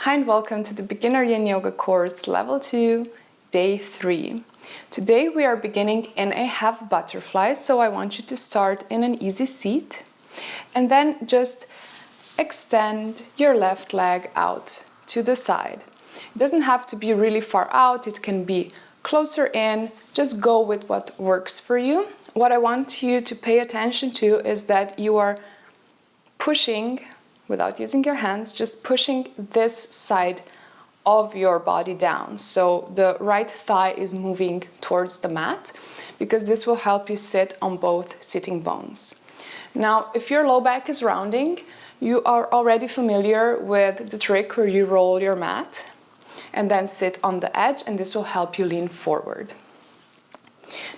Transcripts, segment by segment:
Hi and welcome to the Beginner Yin Yoga Course Level 2, Day 3. Today we are beginning in a half butterfly, so I want you to start in an easy seat and then just extend your left leg out to the side. It doesn't have to be really far out, it can be closer in, just go with what works for you. What I want you to pay attention to is that you are pushing, without using your hands, just pushing this side of your body down. So the right thigh is moving towards the mat because this will help you sit on both sitting bones. Now, if your low back is rounding, you are already familiar with the trick where you roll your mat and then sit on the edge, and this will help you lean forward.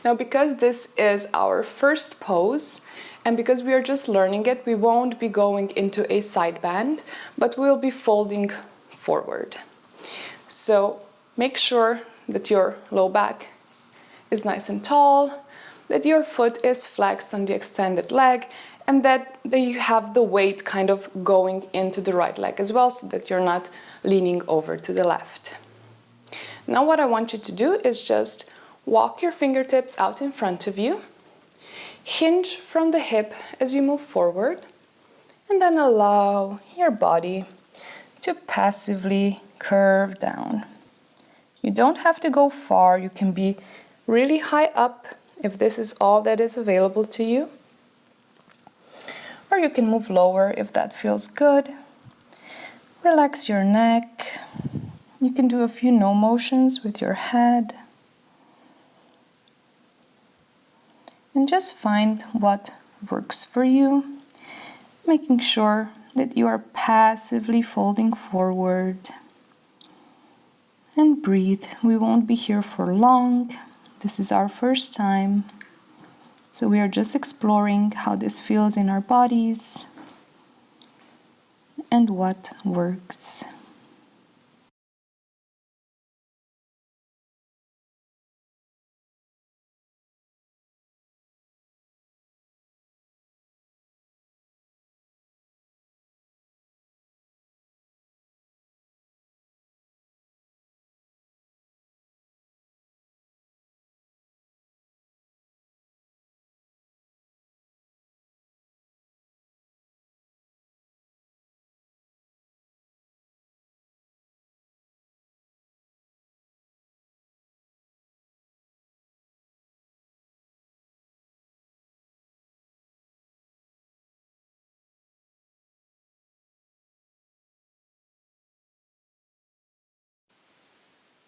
Now, because this is our first pose, and because we are just learning it, we won't be going into a side bend, but we'll be folding forward. So make sure that your low back is nice and tall, that your foot is flexed on the extended leg, and that you have the weight kind of going into the right leg as well, so that you're not leaning over to the left. Now what I want you to do is just walk your fingertips out in front of you, hinge from the hip as you move forward, and then allow your body to passively curve down. You don't have to go far, you can be really high up if this is all that is available to you. Or you can move lower if that feels good. Relax your neck. You can do a few no motions with your head. And just find what works for you, making sure that you are passively folding forward. And breathe. We won't be here for long. This is our first time. So we are just exploring how this feels in our bodies and what works.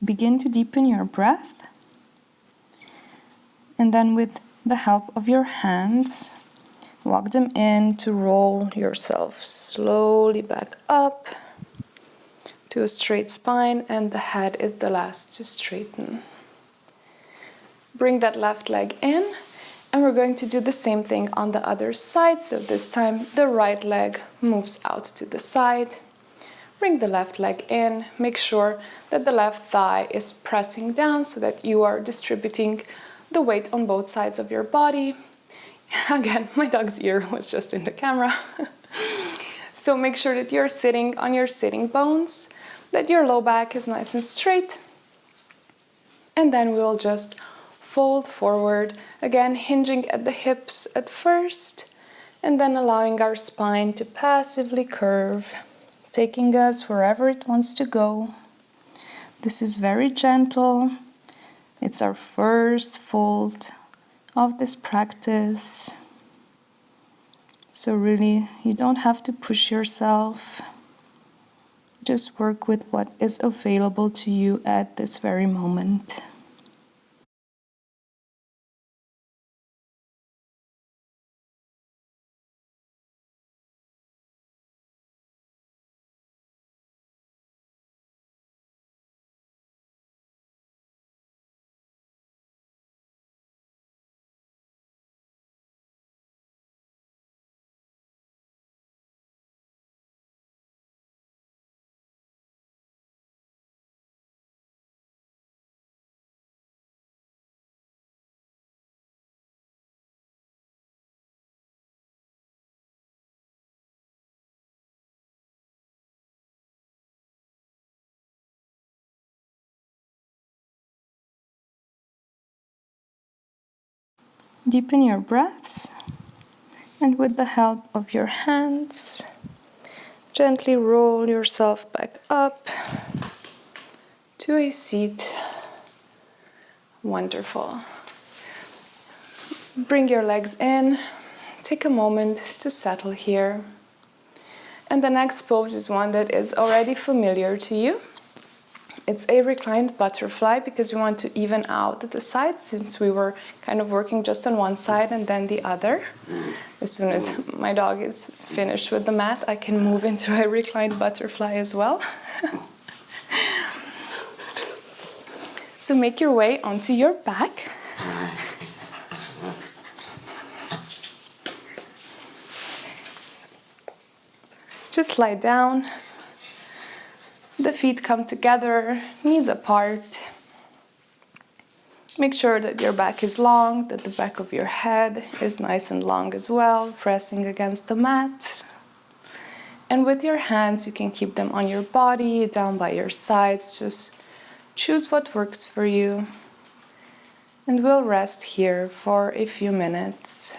Begin to deepen your breath, and then with the help of your hands, walk them in to roll yourself slowly back up to a straight spine, and the head is the last to straighten. Bring that left leg in, and we're going to do the same thing on the other side. So this time the right leg moves out to the side. Bring the left leg in, make sure that the left thigh is pressing down so that you are distributing the weight on both sides of your body. Again, my dog's ear was just in the camera. So make sure that you're sitting on your sitting bones, that your low back is nice and straight. And then we'll just fold forward, again hinging at the hips at first, and then allowing our spine to passively curve, taking us wherever it wants to go. This is very gentle. It's our first fold of this practice. So really, you don't have to push yourself. Just work with what is available to you at this very moment. Deepen your breaths, and with the help of your hands, gently roll yourself back up to a seat. Wonderful. Bring your legs in. Take a moment to settle here. And the next pose is one that is already familiar to you. It's a reclined butterfly because we want to even out the sides since we were kind of working just on one side and then the other. As soon as my dog is finished with the mat, I can move into a reclined butterfly as well. So make your way onto your back. Just lie down. The feet come together, knees apart. Make sure that your back is long, that the back of your head is nice and long as well, pressing against the mat. And with your hands, you can keep them on your body, down by your sides. Just choose what works for you. And we'll rest here for a few minutes.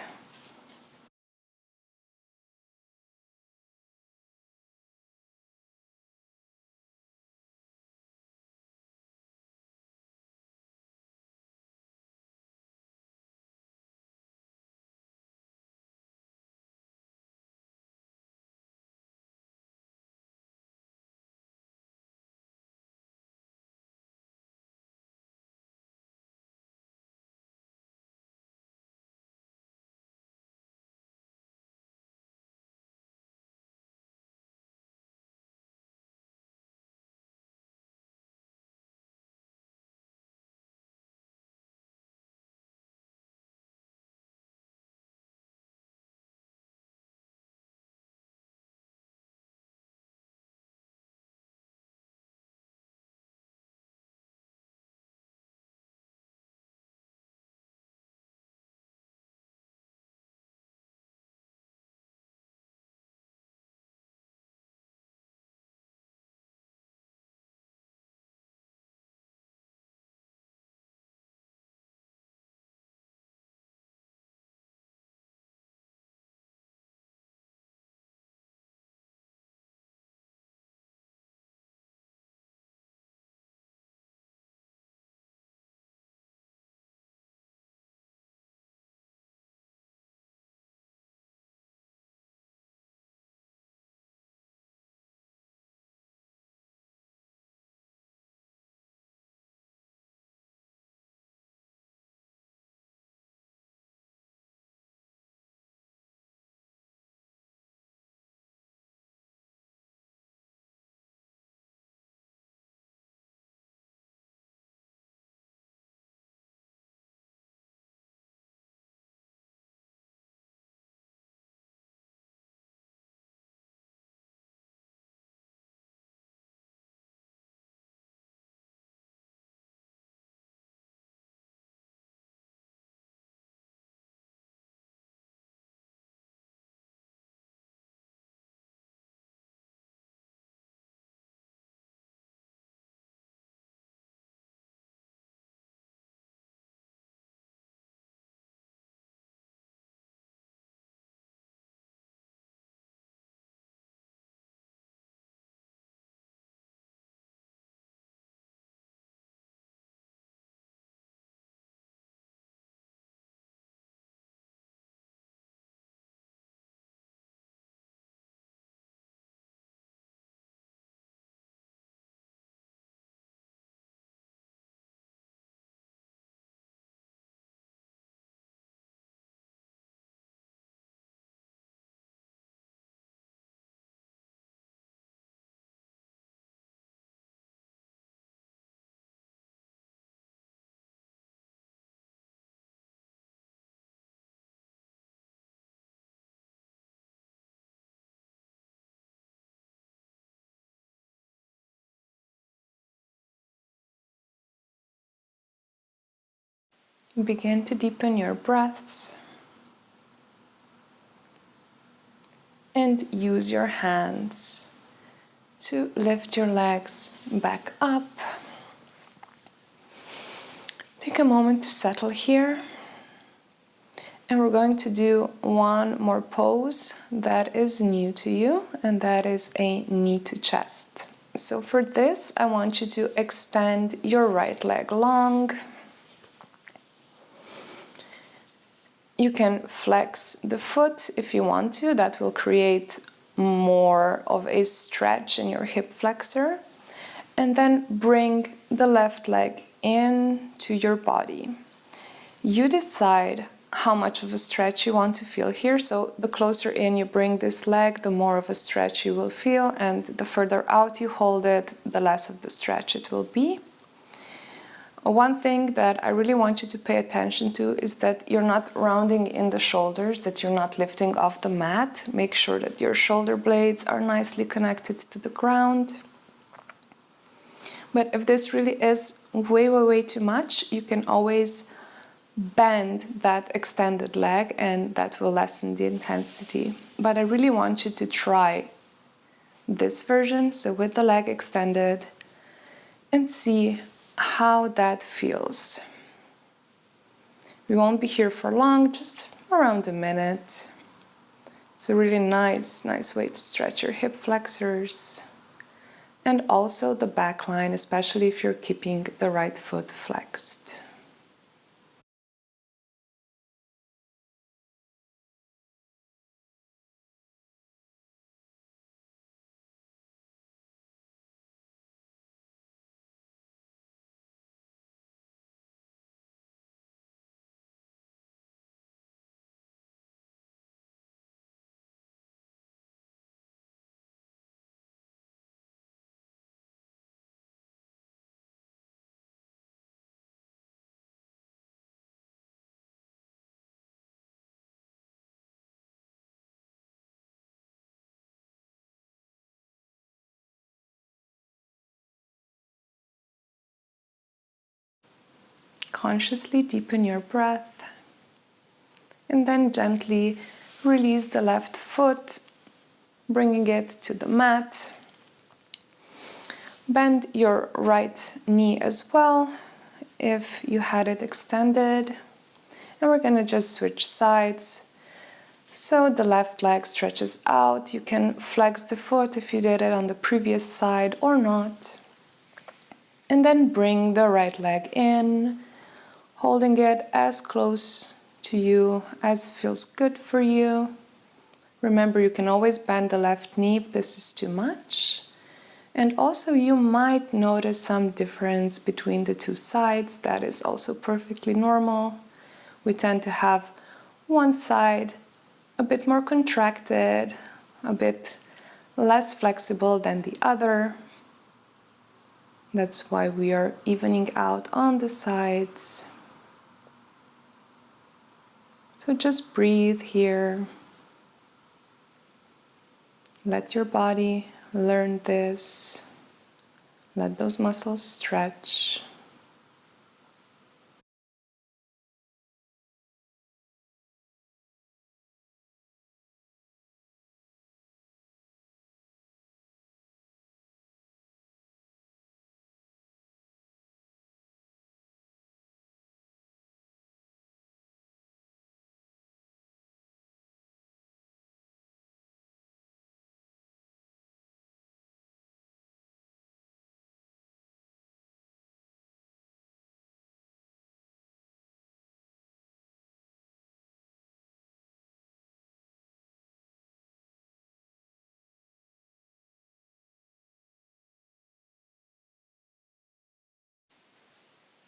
Begin to deepen your breaths and use your hands to lift your legs back up. Take a moment to settle here. And we're going to do one more pose that is new to you, and that is a knee to chest. So for this, I want you to extend your right leg long. You can flex the foot if you want to. That will create more of a stretch in your hip flexor. And then bring the left leg into your body. You decide how much of a stretch you want to feel here. So the closer in you bring this leg, the more of a stretch you will feel, and the further out you hold it, the less of the stretch it will be. One thing that I really want you to pay attention to is that you're not rounding in the shoulders, that you're not lifting off the mat. Make sure that your shoulder blades are nicely connected to the ground. But if this really is way too much, you can always bend that extended leg, and that will lessen the intensity. But I really want you to try this version, so with the leg extended, and see how that feels. We won't be here for long, just around a minute. It's a really nice way to stretch your hip flexors, and also the back line, especially if you're keeping the right foot flexed. Consciously deepen your breath, and then gently release the left foot, bringing it to the mat. Bend your right knee as well if you had it extended. And we're going to just switch sides. So the left leg stretches out. You can flex the foot if you did it on the previous side or not. And then bring the right leg in, holding it as close to you as feels good for you. Remember, you can always bend the left knee if this is too much. And also you might notice some difference between the two sides. That is also perfectly normal. We tend to have one side a bit more contracted, a bit less flexible than the other. That's why we are evening out on the sides. So just breathe here. Let your body learn this. Let those muscles stretch.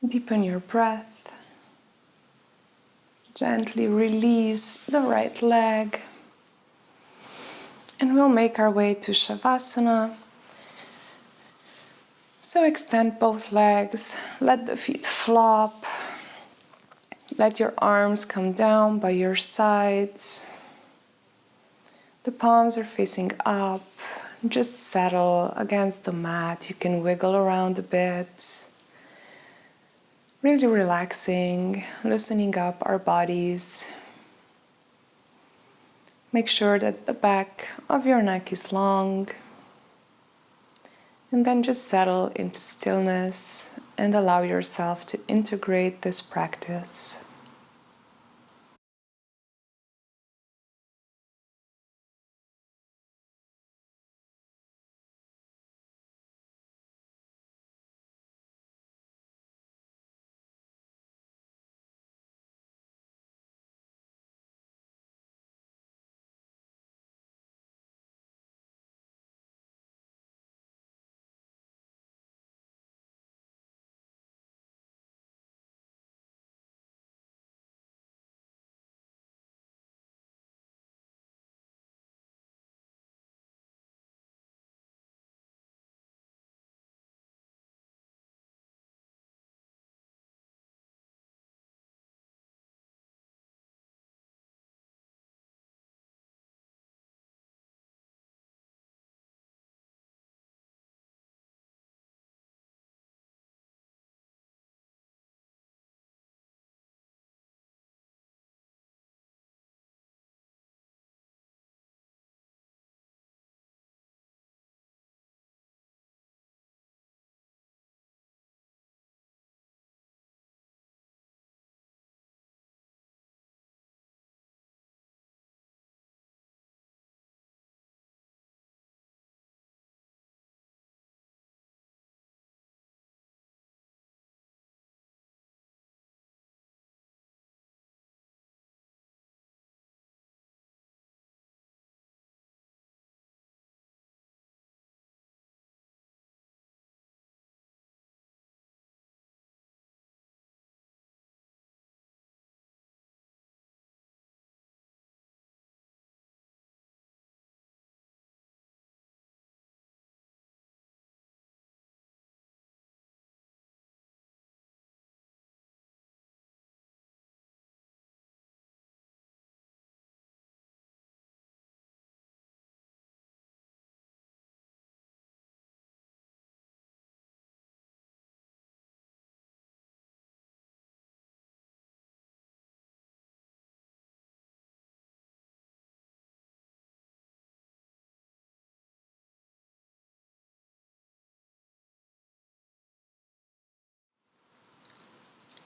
Deepen your breath. Gently release the right leg. And we'll make our way to Savasana. So extend both legs, let the feet flop. Let your arms come down by your sides. The palms are facing up. Just settle against the mat. You can wiggle around a bit. Really relaxing, loosening up our bodies. Make sure that the back of your neck is long. And then just settle into stillness and allow yourself to integrate this practice.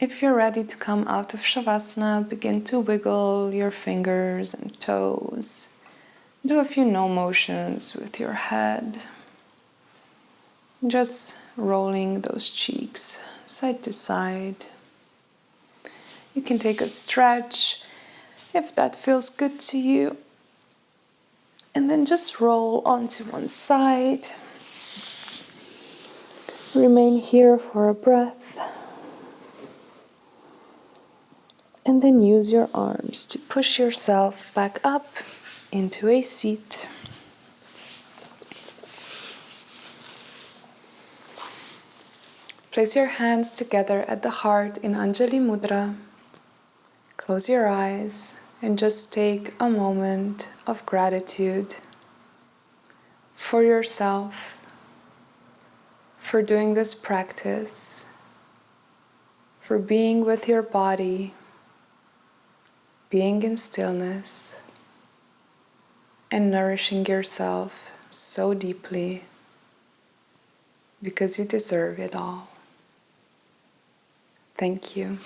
If you're ready to come out of Savasana, begin to wiggle your fingers and toes. Do a few no motions with your head. Just rolling those cheeks side to side. You can take a stretch if that feels good to you. And then just roll onto one side. Remain here for a breath. And then use your arms to push yourself back up into a seat. Place your hands together at the heart in Anjali Mudra. Close your eyes and just take a moment of gratitude for yourself, for doing this practice, for being with your body, being in stillness, and nourishing yourself so deeply because you deserve it all. Thank you.